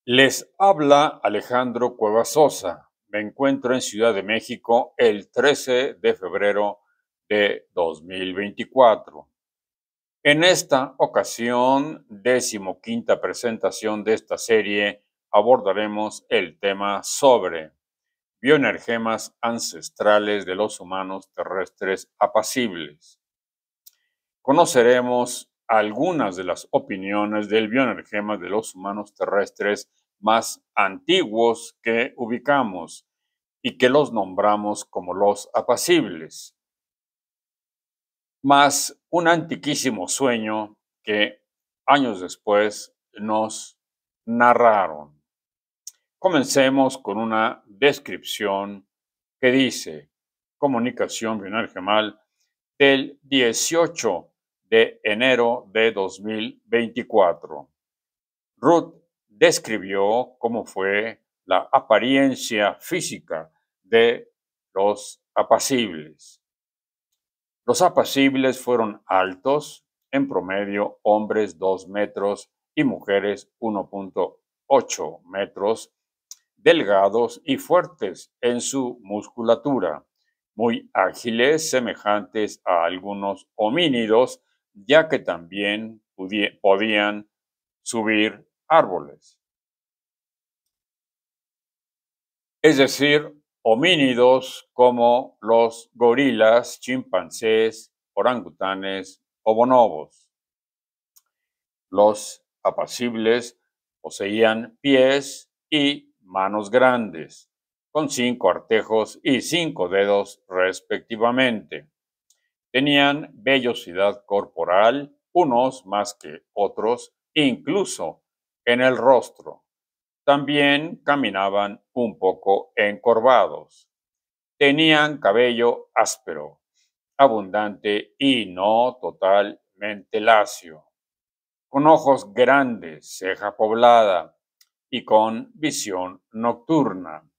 Les habla Alejandro Cuevas Sosa. Me encuentro en Ciudad de México el 13 de febrero de 2024. En esta ocasión, 15ª presentación de esta serie, abordaremos el tema sobre bioenergemas ancestrales de los humanos terrestres apacibles. Conoceremos algunas de las opiniones del bioenergema de los humanos terrestres más antiguos que ubicamos y que los nombramos como los apacibles, más un antiquísimo sueño que años después nos narraron. Comencemos con una descripción que dice: comunicación bioenergemal del 18 de enero de 2024. Ruth describió cómo fue la apariencia física de los apacibles. Los apacibles fueron altos, en promedio hombres 2 metros y mujeres 1.8 metros, delgados y fuertes en su musculatura, muy ágiles, semejantes a algunos homínidos, ya que también podían subir árboles. Es decir, homínidos como los gorilas, chimpancés, orangutanes o bonobos. Los apacibles poseían pies y manos grandes, con 5 artejos y 5 dedos respectivamente. Tenían vellosidad corporal, unos más que otros, incluso en el rostro. También caminaban un poco encorvados. Tenían cabello áspero, abundante y no totalmente lacio, con ojos grandes, ceja poblada y con visión nocturna.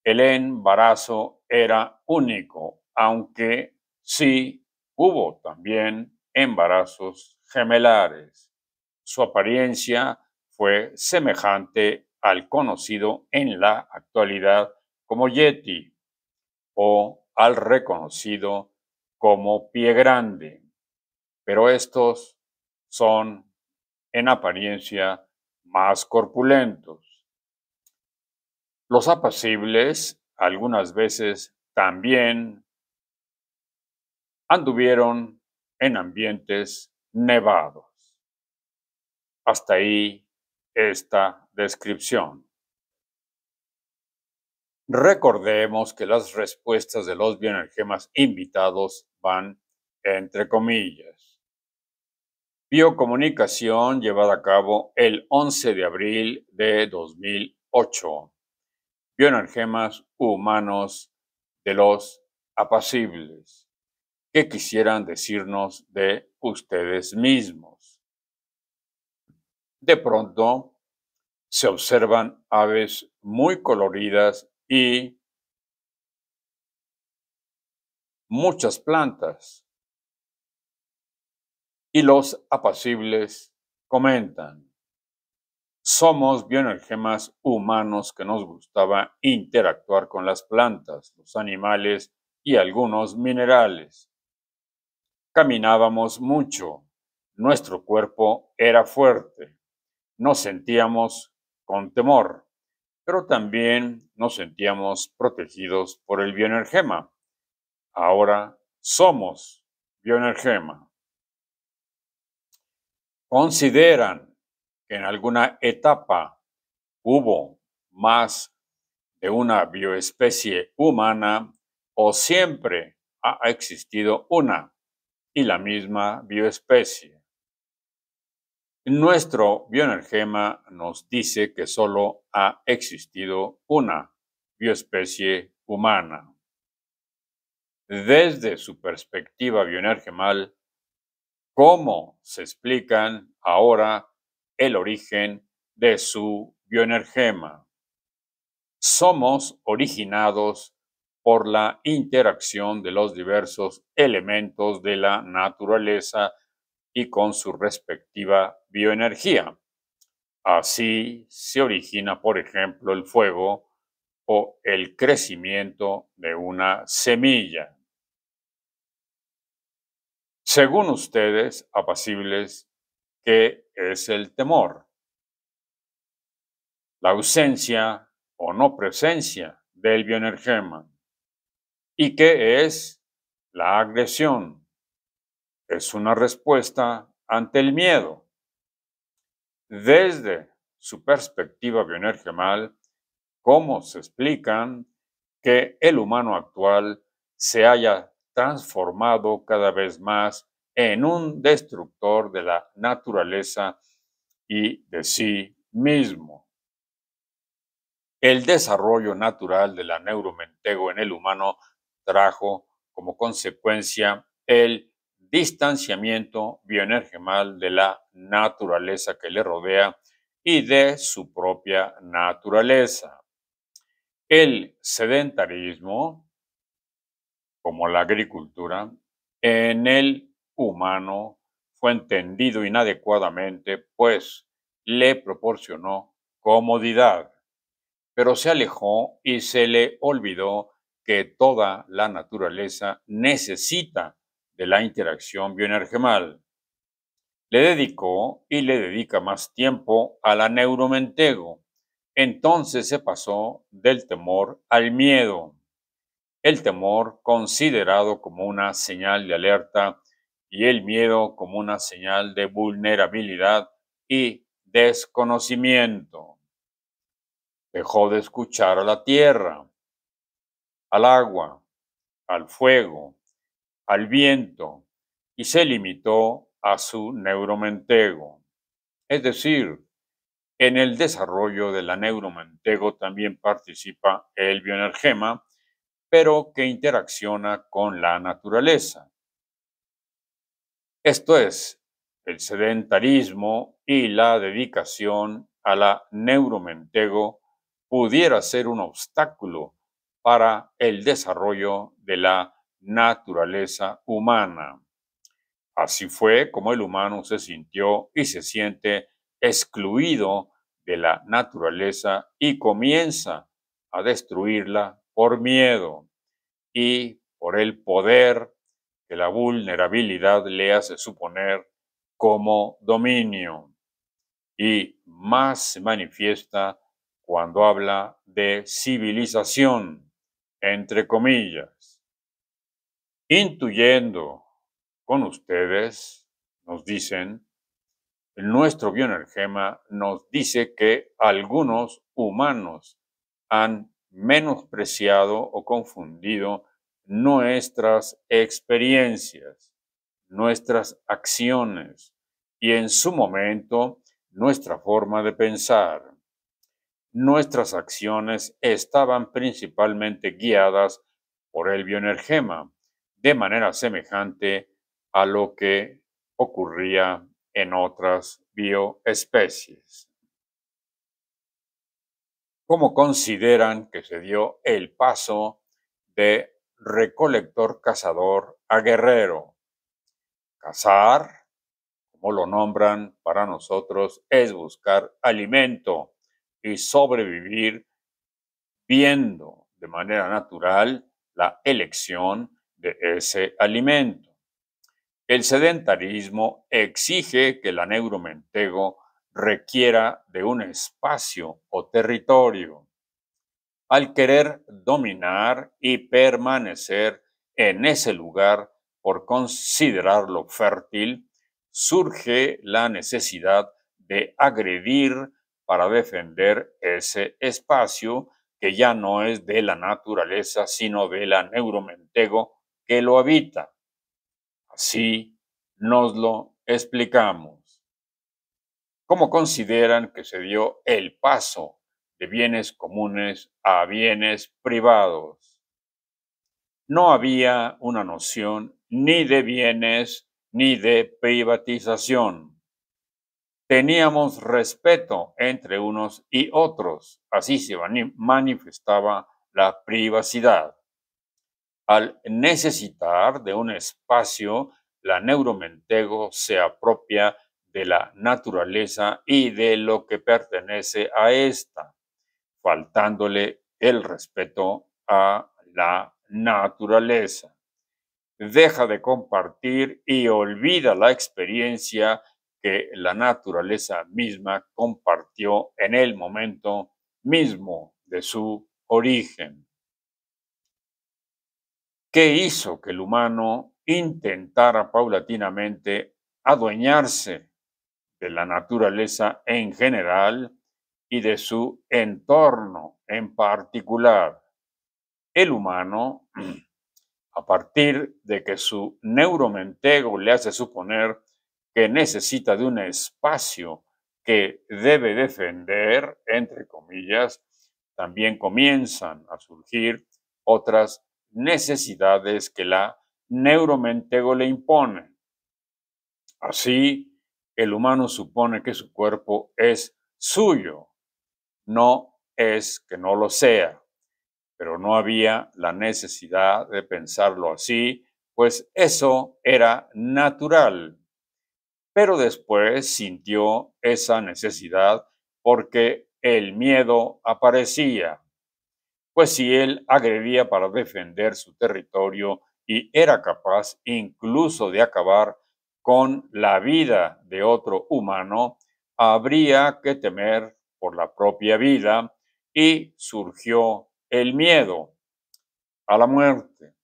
El embarazo era único, aunque sí hubo también embarazos gemelares. Su apariencia fue semejante al conocido en la actualidad como Yeti o al reconocido como Pie Grande, pero estos son en apariencia más corpulentos. Los apacibles algunas veces también anduvieron en ambientes nevados. Hasta ahí esta descripción. Recordemos que las respuestas de los bioenergemas invitados van entre comillas. Biocomunicación llevada a cabo el 11 de abril de 2008. Bioenergemas humanos de los apacibles. ¿Qué quisieran decirnos de ustedes mismos? De pronto se observan aves muy coloridas y muchas plantas. Y los apacibles comentan: somos bioenergemas humanos que nos gustaba interactuar con las plantas, los animales y algunos minerales. Caminábamos mucho, nuestro cuerpo era fuerte, nos sentíamos con temor, pero también nos sentíamos protegidos por el bioenergema. Ahora somos bioenergema. ¿Consideran que en alguna etapa hubo más de una bioespecie humana o siempre ha existido una y la misma bioespecie? Nuestro bioenergema nos dice que solo ha existido una bioespecie humana. Desde su perspectiva bioenergemal, ¿cómo se explican ahora el origen de su bioenergema? Somos originados por la interacción de los diversos elementos de la naturaleza y con su respectiva bioenergía. Así se origina, por ejemplo, el fuego o el crecimiento de una semilla. Según ustedes, apacibles, ¿qué es el temor? La ausencia o no presencia del bioenergema. ¿Y qué es la agresión? Es una respuesta ante el miedo. Desde su perspectiva bioenergemal, ¿cómo se explican que el humano actual se haya transformado cada vez más en un destructor de la naturaleza y de sí mismo? El desarrollo natural de la neuromentego en el humano trajo como consecuencia el distanciamiento bioenergemal de la naturaleza que le rodea y de su propia naturaleza. El sedentarismo, como la agricultura, en el humano fue entendido inadecuadamente, pues le proporcionó comodidad, pero se alejó y se le olvidó que toda la naturaleza necesita de la interacción bioenergemal. Le dedicó y le dedica más tiempo a la neuromentego. Entonces se pasó del temor al miedo. El temor considerado como una señal de alerta y el miedo como una señal de vulnerabilidad y desconocimiento. Dejó de escuchar a la tierra, al agua, al fuego, al viento y se limitó a su neuromentego. Es decir, en el desarrollo de la neuromentego también participa el bioenergema, pero que interacciona con la naturaleza. Esto es, el sedentarismo y la dedicación a la neuromentego pudiera ser un obstáculo para el desarrollo de la naturaleza humana. Así fue como el humano se sintió y se siente excluido de la naturaleza y comienza a destruirla por miedo y por el poder que la vulnerabilidad le hace suponer como dominio. Y más se manifiesta cuando habla de civilización, entre comillas, intuyendo con ustedes, nos dicen, nuestro bioenergema nos dice que algunos humanos han menospreciado o confundido nuestras experiencias, nuestras acciones y en su momento nuestra forma de pensar. Nuestras acciones estaban principalmente guiadas por el bioenergema, de manera semejante a lo que ocurría en otras bioespecies. ¿Cómo consideran que se dio el paso de recolector-cazador a guerrero? Cazar, como lo nombran para nosotros, es buscar alimento y sobrevivir viendo de manera natural la elección de ese alimento. El sedentarismo exige que la neuromentego requiera de un espacio o territorio. Al querer dominar y permanecer en ese lugar por considerarlo fértil, surge la necesidad de agredir para defender ese espacio que ya no es de la naturaleza, sino de la neuromentego que lo habita. Así nos lo explicamos. ¿Cómo consideran que se dio el paso de bienes comunes a bienes privados? No había una noción ni de bienes ni de privatización. Teníamos respeto entre unos y otros, así se manifestaba la privacidad. Al necesitar de un espacio, la neuromentego se apropia de la naturaleza y de lo que pertenece a ésta, faltándole el respeto a la naturaleza. Deja de compartir y olvida la experiencia que la naturaleza misma compartió en el momento mismo de su origen. ¿Qué hizo que el humano intentara paulatinamente adueñarse de la naturaleza en general y de su entorno en particular? El humano, a partir de que su neuromentego le hace suponer que necesita de un espacio que debe defender, entre comillas, también comienzan a surgir otras necesidades que la neuromentego le impone. Así, el humano supone que su cuerpo es suyo, no es que no lo sea, pero no había la necesidad de pensarlo así, pues eso era natural. Pero después sintió esa necesidad porque el miedo aparecía, pues si él agredía para defender su territorio y era capaz incluso de acabar con la vida de otro humano, habría que temer por la propia vida y surgió el miedo a la muerte.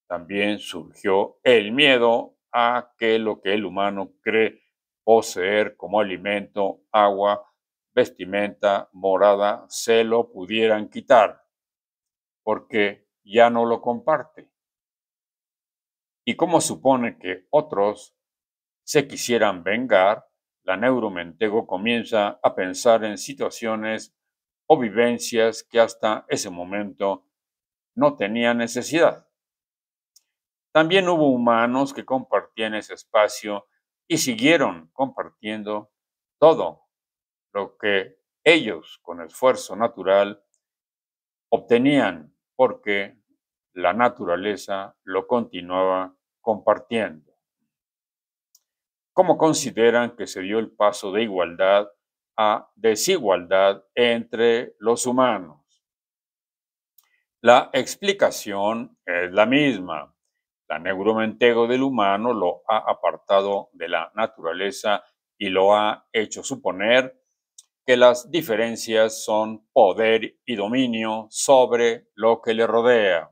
También surgió el miedo a que lo que el humano cree poseer como alimento, agua, vestimenta, morada, se lo pudieran quitar, porque ya no lo comparte. Y como supone que otros se quisieran vengar, la neuromentego comienza a pensar en situaciones o vivencias que hasta ese momento no tenía necesidad. También hubo humanos que compartían ese espacio y siguieron compartiendo todo lo que ellos, con esfuerzo natural, obtenían porque la naturaleza lo continuaba compartiendo. ¿Cómo consideran que se dio el paso de igualdad a desigualdad entre los humanos? La explicación es la misma. La neuromentego del humano lo ha apartado de la naturaleza y lo ha hecho suponer que las diferencias son poder y dominio sobre lo que le rodea.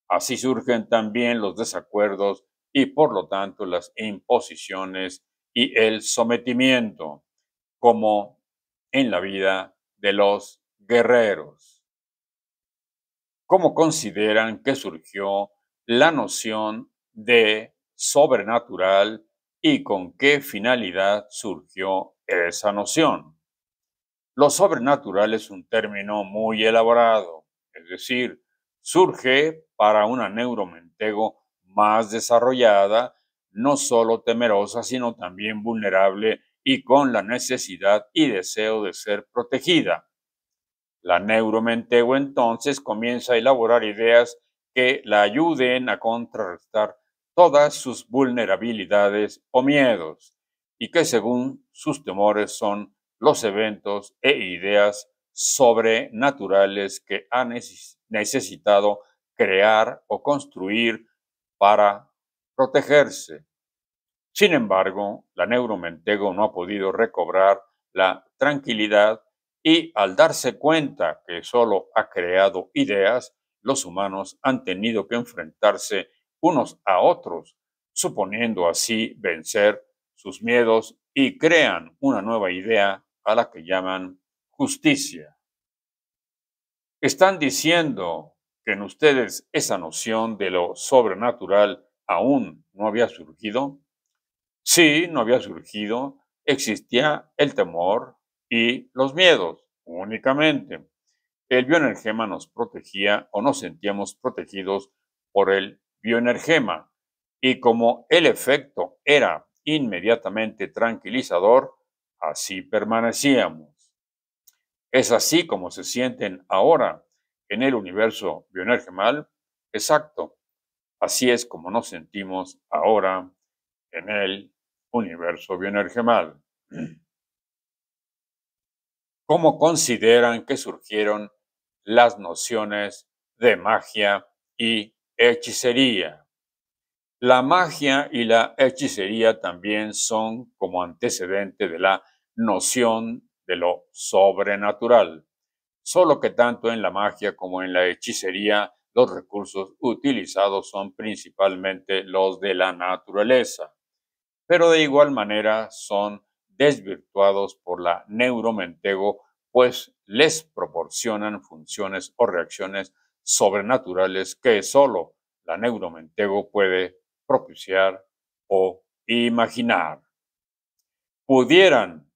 Así surgen también los desacuerdos y por lo tanto las imposiciones y el sometimiento, como en la vida de los guerreros. ¿Cómo consideran que surgió la noción de sobrenatural y con qué finalidad surgió esa noción? Lo sobrenatural es un término muy elaborado, es decir, surge para una neuromentego más desarrollada, no solo temerosa, sino también vulnerable y con la necesidad y deseo de ser protegida. La neuromentego entonces comienza a elaborar ideas que la ayuden a contrarrestar todas sus vulnerabilidades o miedos y que según sus temores son los eventos e ideas sobrenaturales que ha necesitado crear o construir para protegerse. Sin embargo, la neuromentego no ha podido recobrar la tranquilidad y al darse cuenta que solo ha creado ideas, los humanos han tenido que enfrentarse unos a otros, suponiendo así vencer sus miedos y crean una nueva idea a la que llaman justicia. ¿Están diciendo que en ustedes esa noción de lo sobrenatural aún no había surgido? Sí, no había surgido, existía el temor y los miedos únicamente. El bioenergema nos protegía o nos sentíamos protegidos por el bioenergema y como el efecto era inmediatamente tranquilizador, así permanecíamos. Es así como se sienten ahora en el universo bioenergemal. Exacto, así es como nos sentimos ahora en el universo bioenergemal. ¿Cómo consideran que surgieron las nociones de magia y hechicería? La magia y la hechicería también son como antecedente de la noción de lo sobrenatural, solo que tanto en la magia como en la hechicería los recursos utilizados son principalmente los de la naturaleza, pero de igual manera son desvirtuados por la neuromentego, pues les proporcionan funciones o reacciones sobrenaturales que solo la neuromentego puede propiciar o imaginar. ¿Pudieran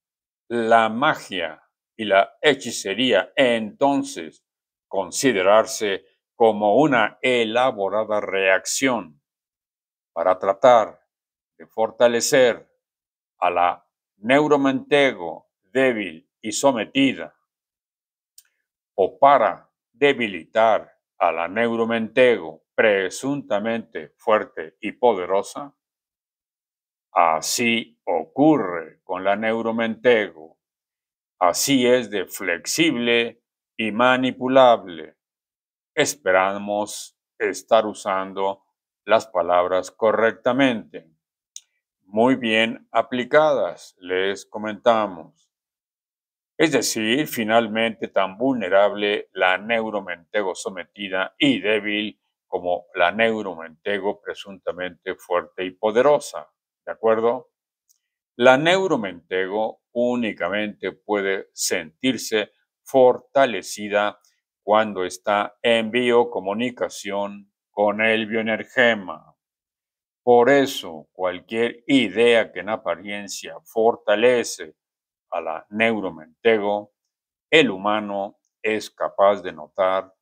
la magia y la hechicería entonces considerarse como una elaborada reacción para tratar de fortalecer a la neuromentego débil y sometida o para debilitar a la neuromentego presuntamente fuerte y poderosa? Así ocurre con la neuromentego. Así es de flexible y manipulable. Esperamos estar usando las palabras correctamente. Muy bien aplicadas, les comentamos. Es decir, finalmente tan vulnerable la neuromentego sometida y débil como la neuromentego presuntamente fuerte y poderosa. ¿De acuerdo? La neuromentego únicamente puede sentirse fortalecida cuando está en biocomunicación con el bioenergema. Por eso, cualquier idea que en apariencia fortalece a la neuromentego, el humano es capaz de notar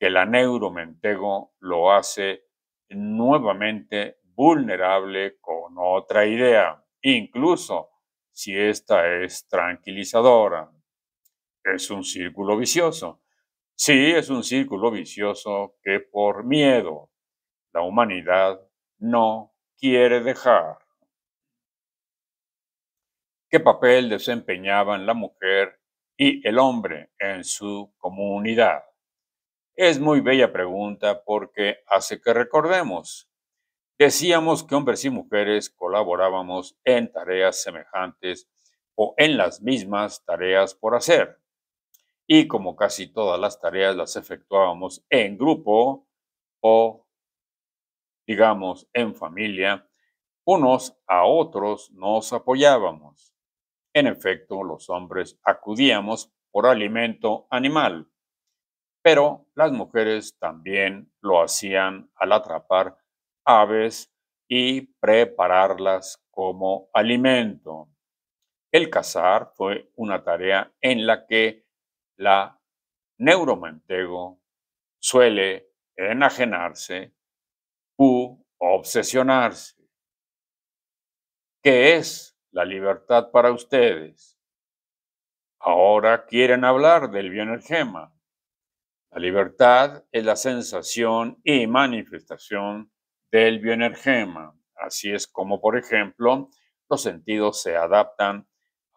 que la neuromentego lo hace nuevamente vulnerable con otra idea, incluso si esta es tranquilizadora. Es un círculo vicioso. Sí, es un círculo vicioso que por miedo la humanidad no quiere dejar. ¿Qué papel desempeñaban la mujer y el hombre en su comunidad? Es muy bella pregunta porque hace que recordemos. Decíamos que hombres y mujeres colaborábamos en tareas semejantes o en las mismas tareas por hacer. Y como casi todas las tareas las efectuábamos en grupo o, digamos, en familia, unos a otros nos apoyábamos. En efecto, los hombres acudíamos por alimento animal, pero las mujeres también lo hacían al atrapar aves y prepararlas como alimento. El cazar fue una tarea en la que la neuromentego suele enajenarse u obsesionarse. ¿Qué es la libertad para ustedes? Ahora quieren hablar del bioenergema. La libertad es la sensación y manifestación del bioenergema. Así es como, por ejemplo, los sentidos se adaptan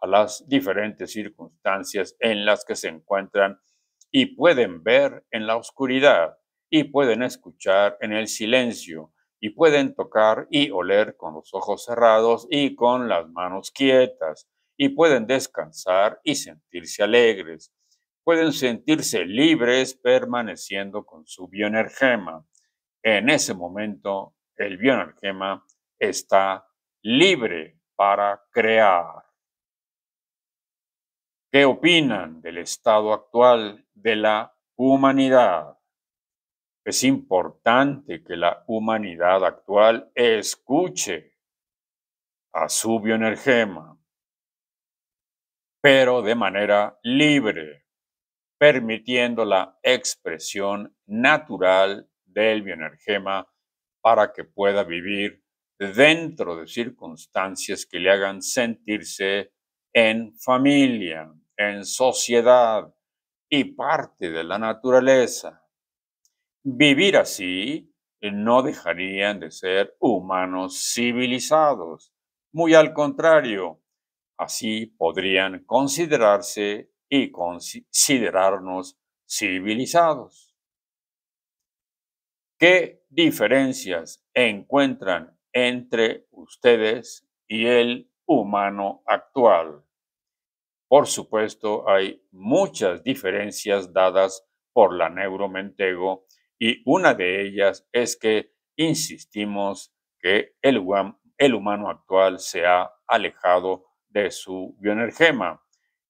a las diferentes circunstancias en las que se encuentran y pueden ver en la oscuridad y pueden escuchar en el silencio y pueden tocar y oler con los ojos cerrados y con las manos quietas y pueden descansar y sentirse alegres. Pueden sentirse libres permaneciendo con su bioenergema. En ese momento, el bioenergema está libre para crear. ¿Qué opinan del estado actual de la humanidad? Es importante que la humanidad actual escuche a su bioenergema, pero de manera libre, permitiendo la expresión natural del bioenergema para que pueda vivir dentro de circunstancias que le hagan sentirse en familia, en sociedad y parte de la naturaleza. Vivir así no dejarían de ser humanos civilizados. Muy al contrario, Así podrían considerarse y considerarnos civilizados. ¿Qué diferencias encuentran entre ustedes y el humano actual? Por supuesto, hay muchas diferencias dadas por la Neuromentego y una de ellas es que insistimos que el humano actual se ha alejado de su bioenergema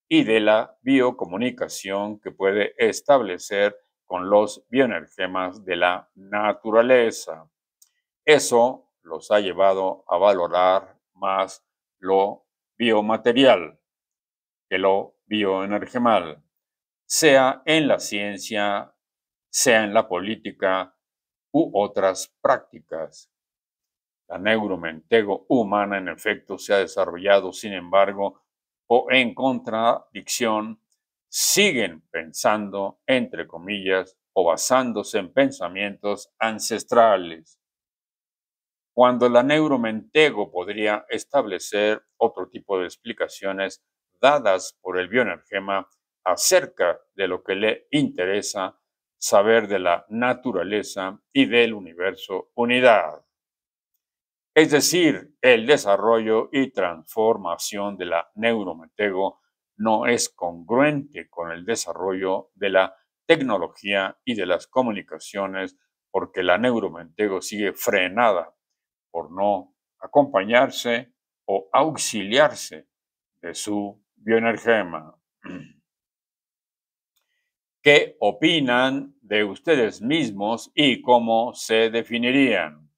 y de la biocomunicación que puede establecer con los bioenergemas de la naturaleza. Eso los ha llevado a valorar más lo biomaterial que lo bioenergemal, sea en la ciencia, sea en la política u otras prácticas. La neuromentego humana, en efecto, se ha desarrollado, sin embargo, o en contradicción, siguen pensando, entre comillas, o basándose en pensamientos ancestrales, cuando la neuromentego podría establecer otro tipo de explicaciones dadas por el bioenergema acerca de lo que le interesa saber de la naturaleza y del universo unidad. Es decir, el desarrollo y transformación de la neurometego no es congruente con el desarrollo de la tecnología y de las comunicaciones porque la neurometego sigue frenada por no acompañarse o auxiliarse de su bioenergema. ¿Qué opinan de ustedes mismos y cómo se definirían?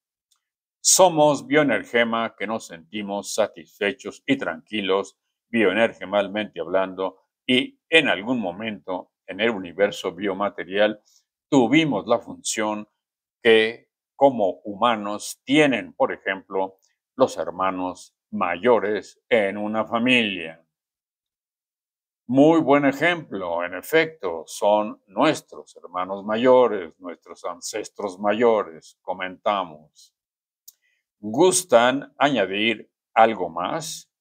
Somos bioenergema que nos sentimos satisfechos y tranquilos, bioenergemalmente hablando, y en algún momento en el universo biomaterial tuvimos la función que como humanos tienen, por ejemplo, los hermanos mayores en una familia. Muy buen ejemplo, en efecto, son nuestros hermanos mayores, nuestros ancestros mayores, comentamos. ¿Gustan añadir algo más?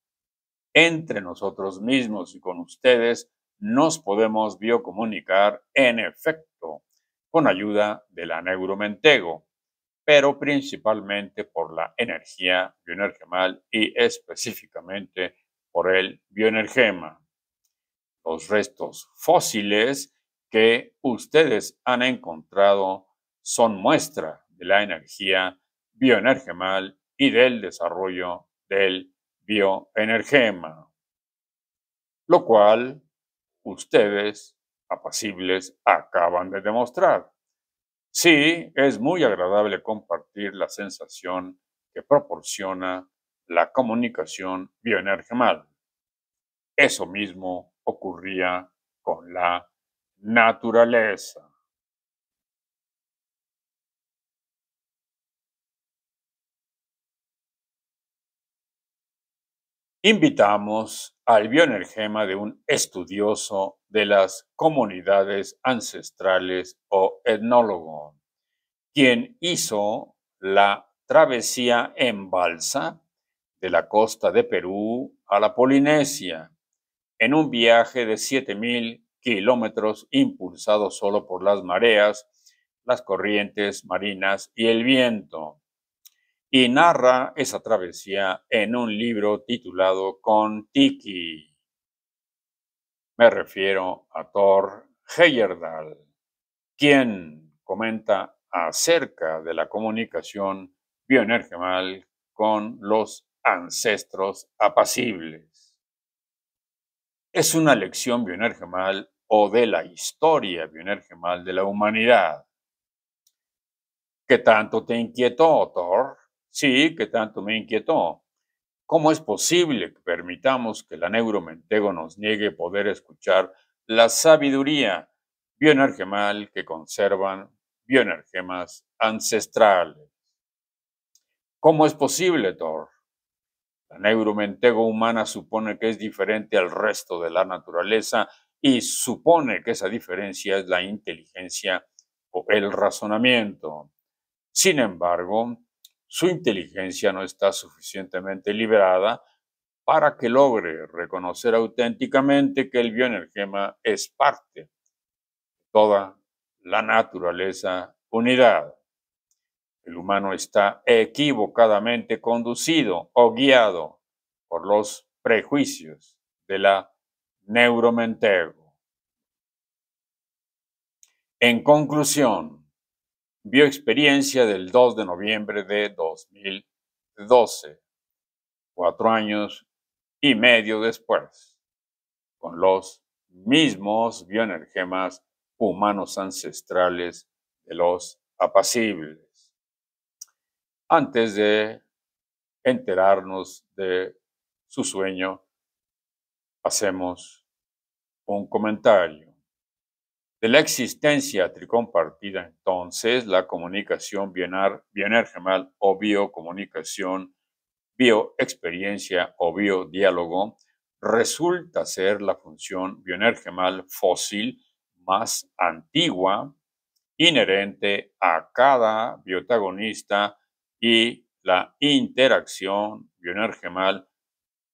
Entre nosotros mismos y con ustedes nos podemos biocomunicar, en efecto, con ayuda de la neuromentego, pero principalmente por la energía bioenergemal y específicamente por el bioenergema. Los restos fósiles que ustedes han encontrado son muestra de la energía bioenergemal y del desarrollo del bioenergema, lo cual ustedes, apacibles, acaban de demostrar. Sí, es muy agradable compartir la sensación que proporciona la comunicación bioenergemal. Eso mismo ocurría con la naturaleza. Invitamos al bioenergema de un estudioso de las comunidades ancestrales o etnólogo, quien hizo la travesía en balsa de la costa de Perú a la Polinesia, en un viaje de 7.000 kilómetros impulsado solo por las mareas, las corrientes marinas y el viento, y narra esa travesía en un libro titulado Kon-Tiki. Me refiero a Thor Heyerdahl, quien comenta acerca de la comunicación bioenergemal con los ancestros apacibles. Es una lección bioenergemal o de la historia bioenergemal de la humanidad. ¿Qué tanto te inquietó, Thor? Sí, ¿qué tanto me inquietó? ¿Cómo es posible que permitamos que la neuromentego nos niegue poder escuchar la sabiduría bioenergemal que conservan bioenergemas ancestrales? ¿Cómo es posible, Thor? La neuromentego humana supone que es diferente al resto de la naturaleza y supone que esa diferencia es la inteligencia o el razonamiento. Sin embargo, su inteligencia no está suficientemente liberada para que logre reconocer auténticamente que el bioenergema es parte de toda la naturaleza unidad. El humano está equivocadamente conducido o guiado por los prejuicios de la neuromentego. En conclusión, bioexperiencia del 2 de noviembre de 2012, 4 años y medio después, con los mismos bioenergemas humanos ancestrales de los apacibles. Antes de enterarnos de su sueño, hacemos un comentario. De la existencia tricompartida, entonces, la comunicación bioenergemal o biocomunicación, bioexperiencia o biodiálogo resulta ser la función bioenergemal fósil más antigua, inherente a cada biotagonista y la interacción bioenergemal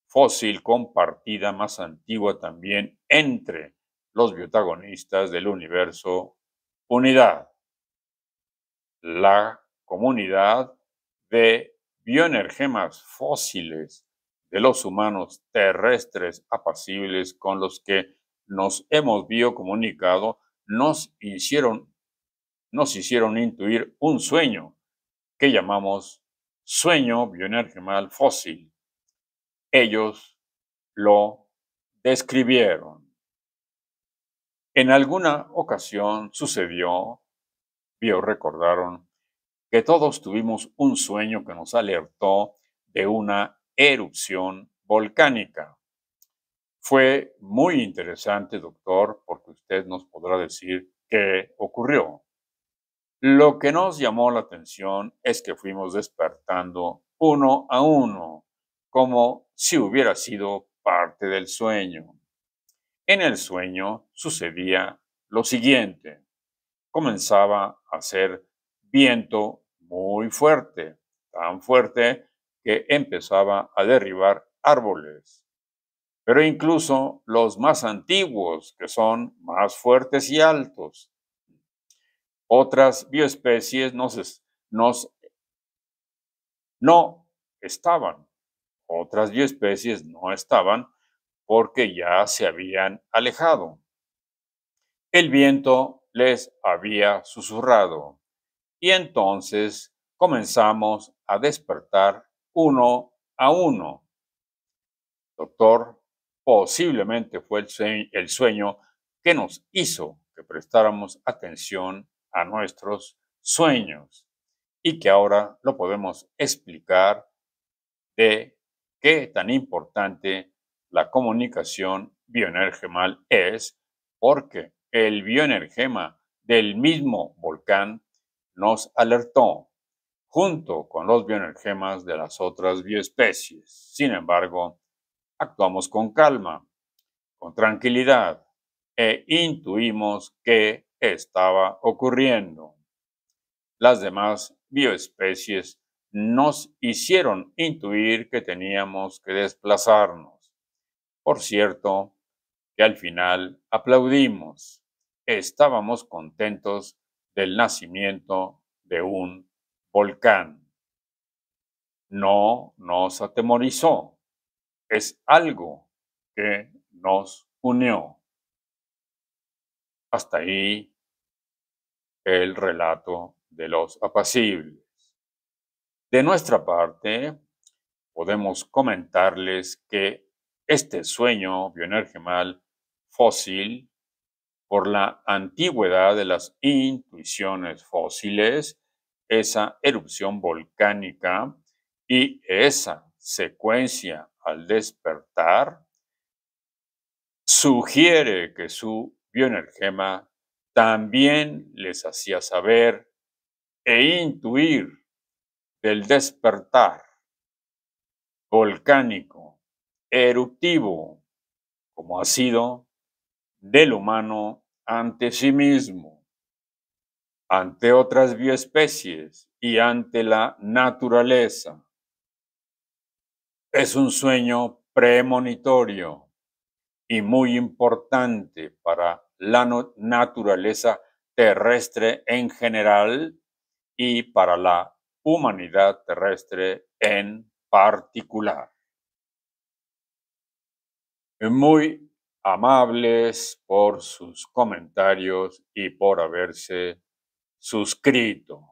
fósil compartida más antigua también entre los biotagonistas del universo unidad. La comunidad de bioenergemas fósiles de los humanos terrestres apacibles con los que nos hemos biocomunicado nos hicieron intuir un sueño que llamamos sueño bioenergemal fósil. Ellos lo describieron. En alguna ocasión sucedió, recordaron, que todos tuvimos un sueño que nos alertó de una erupción volcánica. Fue muy interesante, doctor, porque usted nos podrá decir qué ocurrió. Lo que nos llamó la atención es que fuimos despertando uno a uno, como si hubiera sido parte del sueño. En el sueño sucedía lo siguiente. Comenzaba a hacer viento muy fuerte, tan fuerte que empezaba a derribar árboles. Pero incluso los más antiguos, que son más fuertes y altos. Otras bioespecies no estaban. Otras bioespecies no estaban porque ya se habían alejado. El viento les había susurrado y entonces comenzamos a despertar uno a uno. Doctor, posiblemente fue el sueño que nos hizo que prestáramos atención a nuestros sueños y que ahora lo podemos explicar de qué tan importante la comunicación bioenergemal es, porque el bioenergema del mismo volcán nos alertó junto con los bioenergemas de las otras bioespecies. Sin embargo, actuamos con calma, con tranquilidad e intuimos qué estaba ocurriendo. Las demás bioespecies nos hicieron intuir que teníamos que desplazarnos. Por cierto, que al final aplaudimos. Estábamos contentos del nacimiento de un volcán. No nos atemorizó. Es algo que nos unió. Hasta ahí el relato de los apacibles. De nuestra parte, podemos comentarles que este sueño bioenergemal fósil, por la antigüedad de las intuiciones fósiles, esa erupción volcánica y esa secuencia al despertar, sugiere que su bioenergema también les hacía saber e intuir del despertar volcánico, eruptivo, como ha sido del humano ante sí mismo, ante otras bioespecies y ante la naturaleza. Es un sueño premonitorio y muy importante para la naturaleza terrestre en general y para la humanidad terrestre en particular. Muy amables por sus comentarios y por haberse suscrito.